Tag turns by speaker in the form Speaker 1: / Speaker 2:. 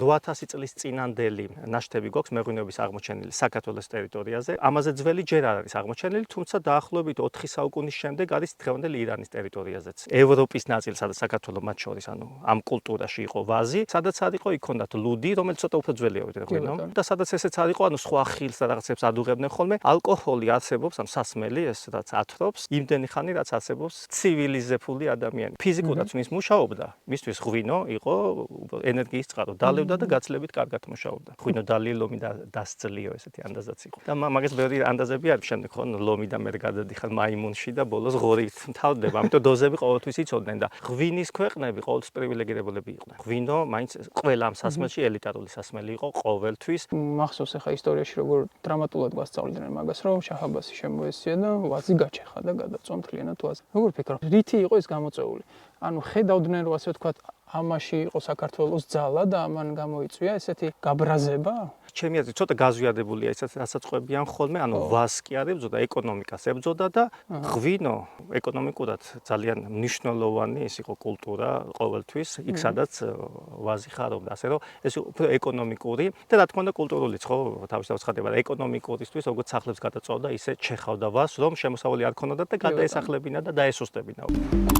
Speaker 1: 8000 წლის წინანდელი ნაშთები გვაქვს მეღვინეობის აღმოჩენილი საქართველოს ტერიტორიაზე. ამაზე ძველი ჯერ არ არის აღმოჩენილი, თუმცა დაახლოებით 4 საუკუნის შემდეგ არის დღევანდელი ირანის ტერიტორიაზეც. ევროპის ნაწილი, სადაც საქართველოს მათ შორის, ანუ ამ კულტურაში იყო ვაზი, სადაც არ იყო, იქ ჰქონდათ ლუდი, რომელიც ცოტა უფრო ძველია ვიდრე ღვინო. და სადაც ესეც არ იყო, ანუ სხვა ხილს და რაღაცებს ადუღებდნენ ხოლმე. ალკოჰოლი არსებობს, ამ სასმელი, ეს რაც ათრობს, იმდენი ხანი რაც არსებობს ცივილიზებული ადამიანი. ფიზიკურად ვინც მუშაობდა, მისთვის ღვინო იყო ენერგიის წყარო. დალევდა და გაცლებით კარგად მუშაობდა. ღვინო დალი ლომი და დასწლიო ესეთი ანდაზაც იყო. და მაგას ბევრი ანდაზები არის შემდეგ ხო ლომი და მე გადადიხარ მაიმუნში და ბოლოს ღორით თავდება. ამიტომ დოზები ყოველთვის იცოდნენ და ღვინის ქვეყნები ყოველთვის პრივილეგირებულები იყვნენ. ღვინო მაინც ყველა ამ სასმელში ელიტარული სასმელი იყო ყოველთვის.
Speaker 2: მახსოვს ახლა ისტორიაში როგორ დრამატულად გვასწავლიდნენ მაგას, რომ შაჰ-აბასი შემოესია და ვაზი გაჩეხა და გადაწვა მთლიანად ვაზი. როგორ ფიქრობ, რითი იყო ეს გამოწვეული? ანუ ხედავდნენ რომ ასე ვთქვათ, ამაში იყო საქართველოს ძალა და ამან გამოიწვია ესეთი გაბრაზება?
Speaker 1: ჩემი აზრით ცოტა გაზვიადებულია ისაც ასაწყობიან ხოლმე, ანუ ვაზს კი არ ებრძოდა, ეკონომიკას ებრძოდა და ღვინო ეკონომიკურად ძალიან მნიშვნელოვანი ის იყო კულტურა ყოველთვის, იქ სადაც ვაზი ხარობდა, ასე რომ ეს უფრო ეკონომიკური და რა თქმა უნდა კულტურულიც ხო, თავისთავად ხდება და ეკონომიკურისთვის როგორც სახლებს გადაწვავდა, ისე ჩეხავდა ვაზს, რომ შემოსავალი არ ქონოდა და გადაესახლებინა და დაესუსტებინა.